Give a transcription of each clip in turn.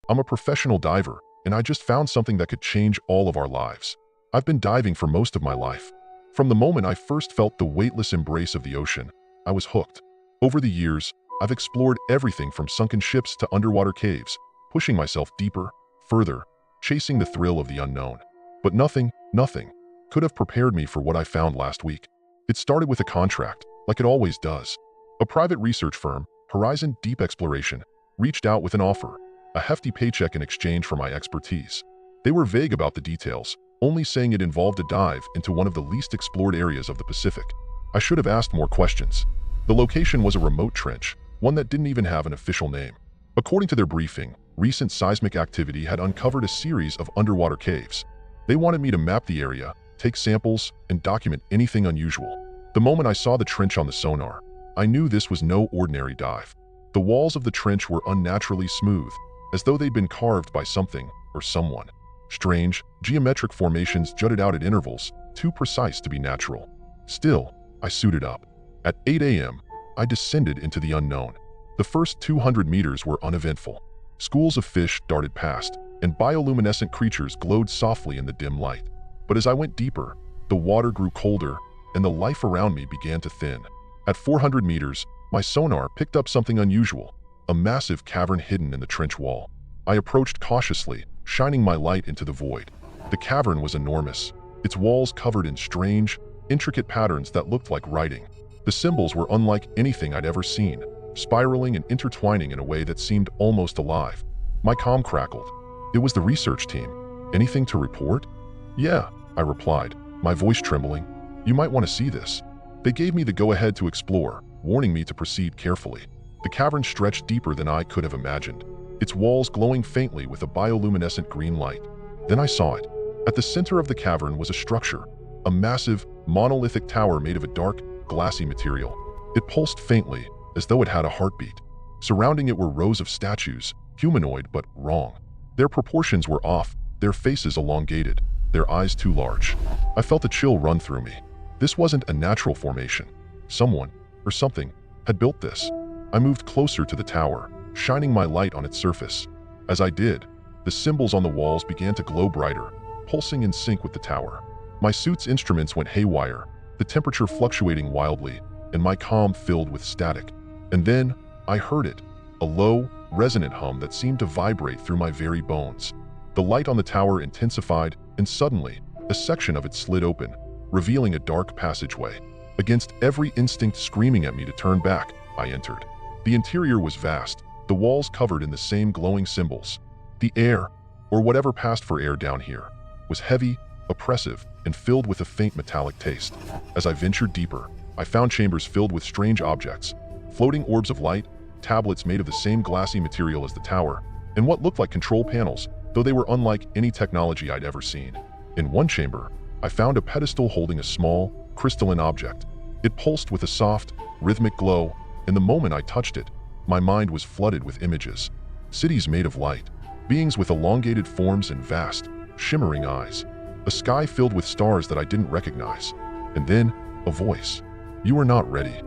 I'm a professional diver, and I just found something that could change all of our lives. I've been diving for most of my life. From the moment I first felt the weightless embrace of the ocean, I was hooked. Over the years, I've explored everything from sunken ships to underwater caves, pushing myself deeper, further, chasing the thrill of the unknown. But nothing could have prepared me for what I found last week. It started with a contract, like it always does. A private research firm, Horizon Deep Exploration, reached out with an offer, a hefty paycheck in exchange for my expertise. They were vague about the details, only saying it involved a dive into one of the least explored areas of the Pacific. I should have asked more questions. The location was a remote trench, one that didn't even have an official name. According to their briefing, recent seismic activity had uncovered a series of underwater caves. They wanted me to map the area, take samples, and document anything unusual. The moment I saw the trench on the sonar, I knew this was no ordinary dive. The walls of the trench were unnaturally smooth, as though they'd been carved by something or someone. Strange, geometric formations jutted out at intervals, too precise to be natural. Still, I suited up. At 8 a.m., I descended into the unknown. The first 200 meters were uneventful. Schools of fish darted past, and bioluminescent creatures glowed softly in the dim light. But as I went deeper, the water grew colder, and the life around me began to thin. At 400 meters, my sonar picked up something unusual, a massive cavern hidden in the trench wall. I approached cautiously, shining my light into the void. The cavern was enormous, its walls covered in strange, intricate patterns that looked like writing. The symbols were unlike anything I'd ever seen, spiraling and intertwining in a way that seemed almost alive. My comm crackled. It was the research team. Anything to report? Yeah, I replied, my voice trembling. You might want to see this. They gave me the go-ahead to explore, warning me to proceed carefully. The cavern stretched deeper than I could have imagined, its walls glowing faintly with a bioluminescent green light. Then I saw it. At the center of the cavern was a structure, a massive, monolithic tower made of a dark, glassy material. It pulsed faintly, as though it had a heartbeat. Surrounding it were rows of statues, humanoid but wrong. Their proportions were off, their faces elongated, their eyes too large. I felt a chill run through me. This wasn't a natural formation. Someone, or something, had built this. I moved closer to the tower, shining my light on its surface. As I did, the symbols on the walls began to glow brighter, pulsing in sync with the tower. My suit's instruments went haywire, the temperature fluctuating wildly, and my comm filled with static. And then, I heard it, a low, resonant hum that seemed to vibrate through my very bones. The light on the tower intensified, and suddenly, a section of it slid open, revealing a dark passageway. Against every instinct screaming at me to turn back, I entered. The interior was vast, the walls covered in the same glowing symbols. The air, or whatever passed for air down here, was heavy, oppressive, and filled with a faint metallic taste. As I ventured deeper, I found chambers filled with strange objects, floating orbs of light, tablets made of the same glassy material as the tower, and what looked like control panels, though they were unlike any technology I'd ever seen. In one chamber, I found a pedestal holding a small, crystalline object. It pulsed with a soft, rhythmic glow, and the moment I touched it, my mind was flooded with images. Cities made of light, beings with elongated forms and vast, shimmering eyes, a sky filled with stars that I didn't recognize, and then a voice. You are not ready.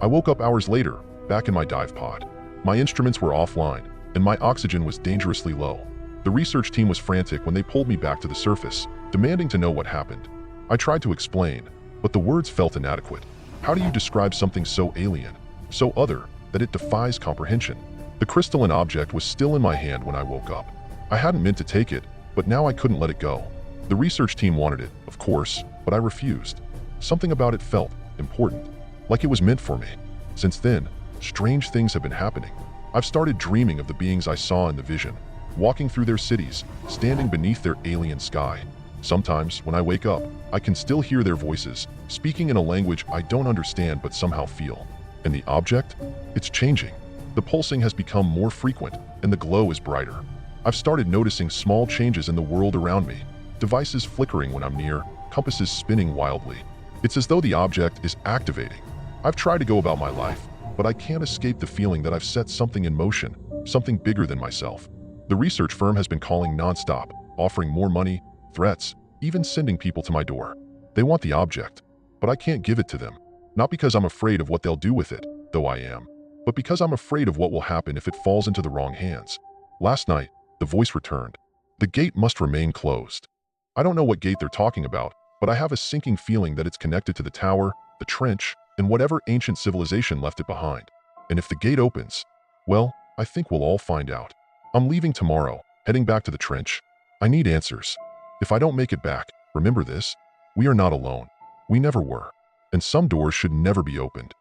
I woke up hours later, back in my dive pod. My instruments were offline, and my oxygen was dangerously low. The research team was frantic when they pulled me back to the surface, demanding to know what happened. I tried to explain, but the words felt inadequate. How do you describe something so alien, so other, that it defies comprehension? The crystalline object was still in my hand when I woke up. I hadn't meant to take it, but now I couldn't let it go. The research team wanted it, of course, but I refused. Something about it felt important, like it was meant for me. Since then, strange things have been happening. I've started dreaming of the beings I saw in the vision, walking through their cities, standing beneath their alien sky. Sometimes, when I wake up, I can still hear their voices, speaking in a language I don't understand but somehow feel. And the object? It's changing. The pulsing has become more frequent, and the glow is brighter. I've started noticing small changes in the world around me, devices flickering when I'm near, compasses spinning wildly. It's as though the object is activating. I've tried to go about my life, but I can't escape the feeling that I've set something in motion, something bigger than myself. The research firm has been calling nonstop, offering more money, threats, even sending people to my door. They want the object, but I can't give it to them. Not because I'm afraid of what they'll do with it, though I am, but because I'm afraid of what will happen if it falls into the wrong hands. Last night, The voice returned. The gate must remain closed. I don't know what gate they're talking about, but I have a sinking feeling that it's connected to the tower, the trench, and whatever ancient civilization left it behind. And if the gate opens, well, I think we'll all find out. I'm leaving tomorrow, heading back to the trench. I need answers. If I don't make it back, remember this: we are not alone. We never were. And some doors should never be opened.